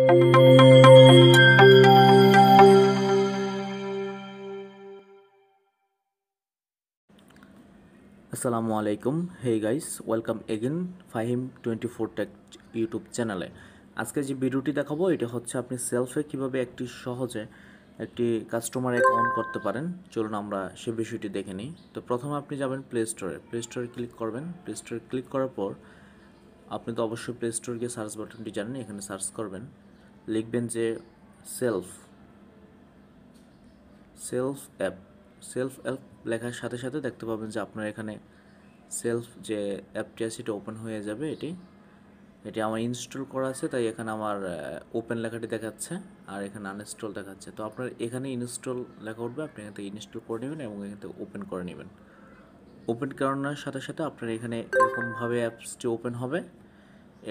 আসসালামু আলাইকুম। Hey guys, welcome again Fahim 24 tech YouTube চ্যানেলে। আজকে যে ভিডিওটি দেখাবো এটা হচ্ছে আপনি সেলফে কিভাবে একটি সহজে একটি কাস্টমার অ্যাকাউন্ট করতে পারেন। চলুন আমরা সে বিষয়টি দেখে নিই। তো প্রথমে আপনি যাবেন প্লে স্টোরে ক্লিক করবেন। প্লে স্টোরে ক্লিক করার পর আপনি তো অবশ্যই প্লে স্টোরে গিয়ে সার্চ বাটনটি জানেন, এখানে সার্চ করবেন, লিখবেন যে সেলফ অ্যাপ লেখার সাথে সাথে দেখতে পাবেন যে আপনার এখানে সেলফ যে অ্যাপটি আছে এটা ওপেন হয়ে যাবে। এটি আমার ইনস্টল করা আছে, তাই এখানে আমার ওপেন লেখাটি দেখাচ্ছে আর এখানে আনইনস্টল দেখাচ্ছে। তো আপনার এখানে ইনস্টল লেখা উঠবে, আপনি এখান থেকে ইনস্টল করে নেবেন এবং এখান থেকে ওপেন করে নেবেন। ওপেন করানোর সাথে সাথে আপনার এখানে এরকমভাবে অ্যাপসটি ওপেন হবে।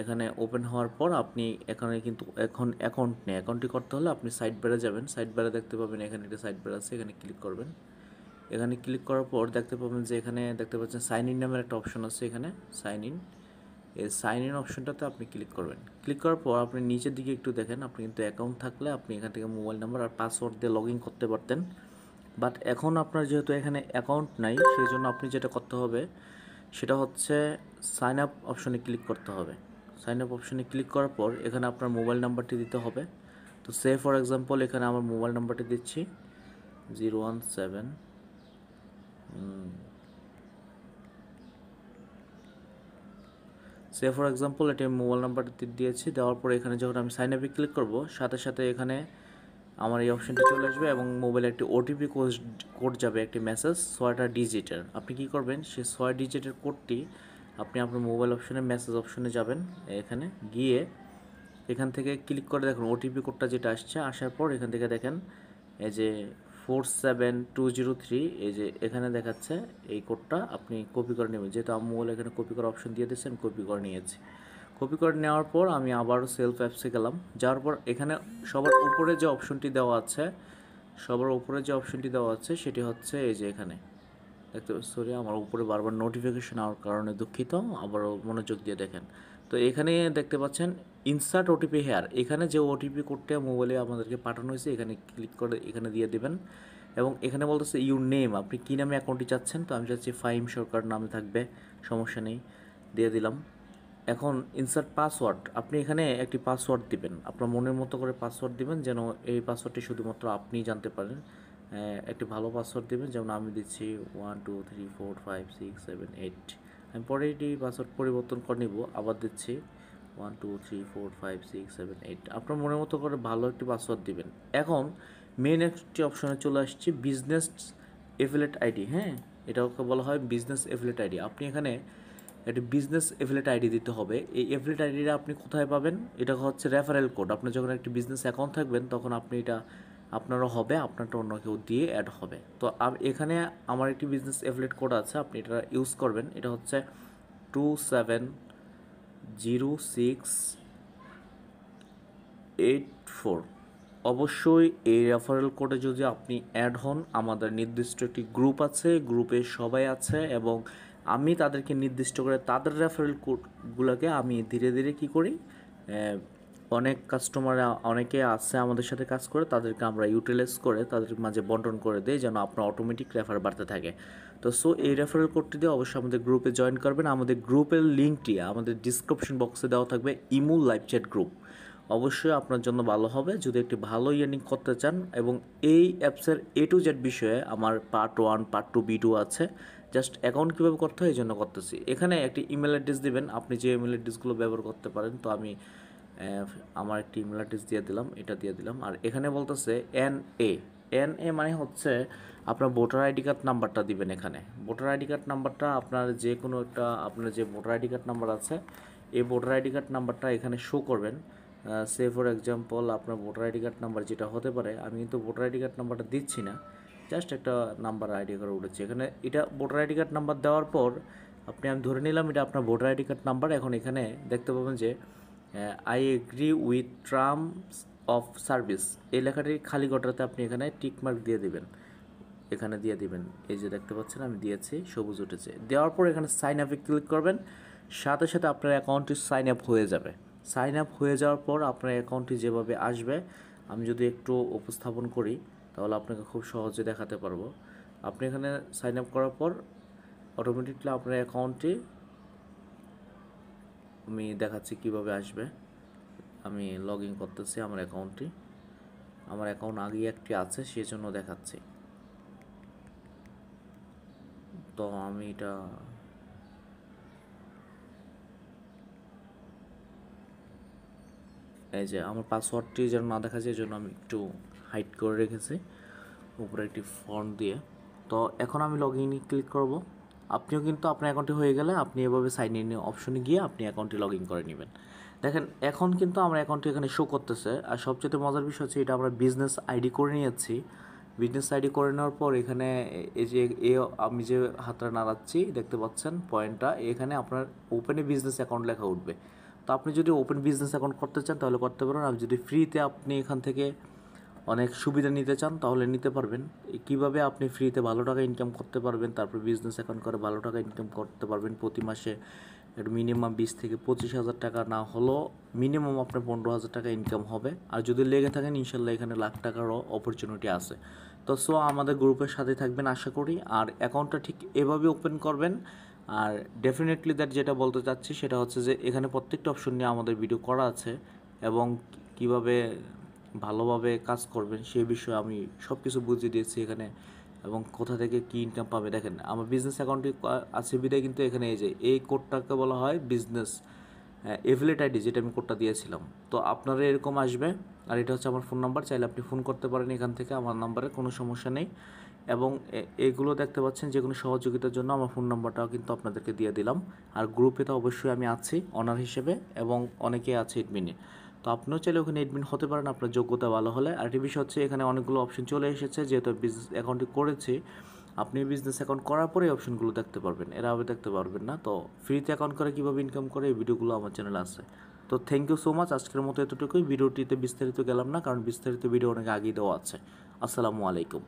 এখানে ওপেন হওয়ার পর আপনি এখানে কিন্তু এখন অ্যাকাউন্ট নেই, অ্যাকাউন্টটি করতে হলে আপনি সাইড বারে যাবেন। সাইড বারে দেখতে পাবেন এখানে একটা সাইড বার আছে, এখানে ক্লিক করবেন। এখানে ক্লিক করার পর দেখতে পাবেন যে এখানে দেখতে পাচ্ছেন সাইন ইন নামের একটা অপশন আছে, এখানে সাইন ইন, এই সাইন ইন অপশনটাতে আপনি ক্লিক করবেন। ক্লিক করার পর আপনি নিচের দিকে একটু দেখেন, আপনি কিন্তু অ্যাকাউন্ট থাকলে আপনি এখান থেকে মোবাইল নাম্বার আর পাসওয়ার্ড দিয়ে লগ ইন করতে পারতেন। বাট এখন আপনার যেহেতু এখানে অ্যাকাউন্ট নাই, সেই জন্য আপনি যেটা করতে হবে সেটা হচ্ছে সাইন আপ অপশনে ক্লিক করতে হবে। সাইন আপ অপশনে ক্লিক করার পর এখানে আপনার মোবাইল নাম্বারটি দিতে হবে। তো সে ফর এক্সাম্পল এখানে আমার মোবাইল নাম্বারটি দিচ্ছি 017 সে ফর এক্সাম্পল এটা মোবাইল নাম্বারটি দিয়েছি। দেওয়ার পরে এখানে যখন আমি সাইন আপে ক্লিক করব, সাথে সাথে এখানে আমার এই অপশনটি চলে আসবে এবং মোবাইলে একটি ওটিপি কোড যাবে, একটি মেসেজ 6টা ডিজিটের। আপনি কি করবেন, সেই 6 ডিজিটের কোডটি আপনি আপনার মোবাইল অপশনে মেসেজ অপশনে যাবেন, এখানে গিয়ে এখান থেকে ক্লিক করে দেখুন ওটিপি কোডটা যেটা আসছে, আসার পর এখান থেকে দেখেন এই যে 47203, এই যে এখানে দেখাচ্ছে এই কোডটা আপনি কপি করে নেবেন। যেহেতু আমার মোবাইল এখানে কপি করার অপশন দিয়ে দিয়েছে, আমি কপি করে নিয়েছি। কপি করে নেওয়ার পর আমি আবারও সেলফ অ্যাপসে গেলাম। যাওয়ার পর এখানে সবার উপরে যে অপশনটি দেওয়া আছে সেটি হচ্ছে এই যে এখানে দেখতে, সরি আমার উপরে বারবার নোটিফিকেশন হওয়ার কারণে দুঃখিত, আবারও মনোযোগ দিয়ে দেখেন। তো এখানে দেখতে পাচ্ছেন ইনসার্ট ওটিপি হেয়ার, এখানে যে ওটিপি কোডটা মোবাইলে আমাদেরকে পাঠানো হয়েছে এখানে ক্লিক করে এখানে দিয়ে দেবেন। এবং এখানে বলতেছে ইউর নেম, আপনি কী নামে অ্যাকাউন্টটি চাচ্ছেন। তো আমি চাচ্ছি ফাহিম সরকার নামে থাকবে, সমস্যা নেই, দিয়ে দিলাম। এখন ইনসার্ট পাসওয়ার্ড, আপনি এখানে একটি পাসওয়ার্ড দিবেন, আপনার মনের মতো করে পাসওয়ার্ড দিবেন, যেন এই পাসওয়ার্ডটি শুধুমাত্র আপনিই জানতে পারেন। একটি ভালো পাসওয়ার্ড দেবেন, যেমন আমি দিচ্ছি 1 2 3 4 5 6 7 8। আমি পরে এটি পাসওয়ার্ড পরিবর্তন করে নিব, আবার দিচ্ছি 1 2 3 4 5 6 7 8। আপনার মনের মতো করে ভালো একটি পাসওয়ার্ড দিবেন। এখন মেন একটি অপশনে চলে আসছি বিজনেস এফিলিয়েট আইডি। হ্যাঁ, এটাকে বলা হয় বিজনেস এফিলিয়েট আইডি। আপনি এখানে একটি বিজনেস এফিলিয়েট আইডি দিতে হবে। এই এফিলিয়েট আইডিটা আপনি কোথায় পাবেন, এটা হচ্ছে রেফারেল কোড। আপনার যখন একটি বিজনেস অ্যাকাউন্ট থাকবেন তখন আপনি এটা আপনারও হবে, আপনারটা অন্য কেউ দিয়ে অ্যাড হবে। তো এখানে আমার একটি বিজনেস এফিলিয়েট কোড আছে, আপনি এটা ইউজ করবেন। এটা হচ্ছে 270684। অবশ্যই এই রেফারেল কোডে যদি আপনি অ্যাড হন, আমাদের নির্দিষ্ট একটি গ্রুপ আছে, গ্রুপে সবাই আছে এবং আমি তাদেরকে নির্দিষ্ট করে তাদের রেফারেল কোডগুলোকে আমি ধীরে ধীরে কী করি, অনেক কাস্টমার অনেকে আছে আমাদের সাথে কাজ করে, তাদেরকে আমরা ইউটিলাইজ করে তাদের মাঝে বন্টন করে দিই, যেন আপনার অটোমেটিক রেফার বাড়তে থাকে। তো এই রেফারেল কোডটি দিয়ে অবশ্যই আমাদের গ্রুপে জয়েন করবেন। আমাদের গ্রুপের লিঙ্কটি আমাদের ডিসক্রিপশন বক্সে দেওয়া থাকবে, ইমো লাইভ চ্যাট গ্রুপ। অবশ্যই আপনার জন্য ভালো হবে যদি একটি ভালো ইয়ার্নিং করতে চান। এবং এই অ্যাপসের A to Z বিষয়ে আমার পার্ট 1 পার্ট 2 ভিডিও আছে, জাস্ট অ্যাকাউন্ট কীভাবে করতে হয় এই জন্য করতেছি। এখানে একটি ইমেল অ্যাড্রেস দিবেন, আপনি যে ইমেল অ্যাড্রেসগুলো ব্যবহার করতে পারেন। তো আমি আমার একটি ইমেল অ্যাড্রেস দিয়ে দিলাম, এটা দিয়ে দিলাম। আর এখানে বলতেছে NA মানে হচ্ছে আপনার ভোটার আইডি কার্ড নাম্বারটা দিবেন। এখানে ভোটার আইডি কার্ড নাম্বারটা আপনার যে কোনো একটা, আপনার যে ভোটার আইডি কার্ড নাম্বার আছে এই ভোটার আইডি কার্ড নাম্বারটা এখানে শো করবেন। সে ফর এক্সাম্পল আপনার ভোটার আইডি কার্ড নাম্বার যেটা হতে পারে, আমি কিন্তু ভোটার আইডি কার্ড নাম্বারটা দিচ্ছি না, জাস্ট একটা নাম্বার আইডি করে উঠেছে এখানে। এটা ভোটার আইডি কার্ড নাম্বার দেওয়ার পর আমি ধরে নিলাম এটা আপনার ভোটার আইডি কার্ড নাম্বার। এখন এখানে দেখতে পাবেন যে I agree with terms of service, এই লেখাটি খালি ঘটাতে আপনি এখানে টিকমার্ক দিয়ে দিবেন, এখানে দিয়ে দিবেন। এই যে দেখতে পাচ্ছেন আমি দিয়েছি, সবুজ উঠেছে। দেওয়ার পর এখানে সাইন আপে ক্লিক করবেন, সাথে সাথে আপনার অ্যাকাউন্টটি সাইন আপ হয়ে যাবে। সাইন আপ হয়ে যাওয়ার পর আপনার অ্যাকাউন্টটি যেভাবে আসবে, আমি যদি একটু উপস্থাপন করি তাহলে আপনাকে খুব সহজে দেখাতে পারবো। আপনি এখানে সাইন আপ করার পর অটোমেটিকলি আপনার অ্যাকাউন্টটি আমি দেখাচ্ছি কিভাবে আসবে। আমি লগ ইন করতেছি আমার অ্যাকাউন্টটি। আমার অ্যাকাউন্ট আগেই একটি আছে, সেই জন্য দেখাচ্ছি। তো আমি এটা এই যে আমার পাসওয়ার্ডটি যেন না দেখা যায়, এই জন্য আমি একটু হাইড করে রেখেছি উপরে একটি ফন্ট দিয়ে। তো এখন আমি লগ ইনে ক্লিক করব। আপনিও কিন্তু আপনার অ্যাকাউন্টটি হয়ে গেলে আপনি এভাবে সাইন ইন অপশনে গিয়ে আপনি অ্যাকাউন্টটি লগ ইন করে নেবেন। দেখেন এখন কিন্তু আমার অ্যাকাউন্টটি এখানে শো করতেছে। আর সবচেয়ে মজার বিষয় হচ্ছে এটা আমরা বিজনেস আইডি করে নিয়েছি। বিজনেস আইডি করে নেওয়ার পর এখানে এই যে আমি যে হাতটা নাড়াচ্ছি দেখতে পাচ্ছেন পয়েন্টটা, এখানে আপনার ওপেনে বিজনেস অ্যাকাউন্ট লেখা উঠবে। তো আপনি যদি ওপেন বিজনেস অ্যাকাউন্ট করতে চান তাহলে করতে পারেন, আর যদি ফ্রিতে আপনি এখান থেকে অনেক সুবিধা নিতে চান তাহলে নিতে পারবেন। কীভাবে আপনি ফ্রিতে ভালো টাকা ইনকাম করতে পারবেন, তারপর বিজনেস অ্যাকাউন্ট করে ভালো টাকা ইনকাম করতে পারবেন প্রতি মাসে একটু মিনিমাম 20 থেকে 25,000 টাকা না হলেও মিনিমাম আপনার 15,000 টাকা ইনকাম হবে। আর যদি লেগে থাকেন ইনশাল্লাহ এখানে লাখ টাকারও অপরচুনিটি আছে। তো আমাদের গ্রুপের সাথে থাকবেন আশা করি। আর অ্যাকাউন্টটা ঠিক এভাবে ওপেন করবেন। আর ডেফিনেটলি যেটা বলতে চাচ্ছি সেটা হচ্ছে যে এখানে প্রত্যেকটা অপশন নিয়ে আমাদের ভিডিও করা আছে, এবং কিভাবে ভালোভাবে কাজ করবেন সেই বিষয়ে আমি সব কিছু বুঝিয়ে দিয়েছি এখানে, এবং কোথা থেকে কী ইনকাম পাবে। দেখেন আমার বিজনেস অ্যাকাউন্টে আছে বিদায় কিন্তু এখানে এই যে এই কোডটাকে বলা হয় বিজনেস এফিলিয়েট আইডি, যেটা আমি কোডটা দিয়েছিলাম। তো আপনারা এরকম আসবে। আর এটা হচ্ছে আমার ফোন নাম্বার, চাইলে আপনি ফোন করতে পারেন এখান থেকে আমার নাম্বারে, কোনো সমস্যা নেই। এবং এগুলো দেখতে পাচ্ছেন যে কোনো সহযোগিতার জন্য আমার ফোন নাম্বারটাও কিন্তু আপনাদেরকে দিয়ে দিলাম। আর গ্রুপে তো অবশ্যই আমি আছি অনার হিসেবে, এবং অনেকেই আছে এডমিনে। তো আপনিও চাইলে ওখানে এডমিন হতে পারেন আপনার যোগ্যতা ভালো হলে। আর একটি বিষয় হচ্ছে এখানে অনেকগুলো অপশন চলে এসেছে, যেহেতু বিজনেস অ্যাকাউন্টটি করেছি, আপনি বিজনেস অ্যাকাউন্ট করার পরে এই অপশনগুলো দেখতে পারবেন, এরাভাবে দেখতে পারবেন না। তো ফ্রিতে অ্যাকাউন্ট করে কীভাবে ইনকাম করে এই ভিডিওগুলো আমার চ্যানেলে আছে। তো থ্যাংক ইউ সো মাচ। আজকের মতো এতটুকুই। ভিডিওটিতে বিস্তারিত গেলাম না, কারণ বিস্তারিত ভিডিও অনেক আগেই দেওয়া আছে। আসসালামু আলাইকুম।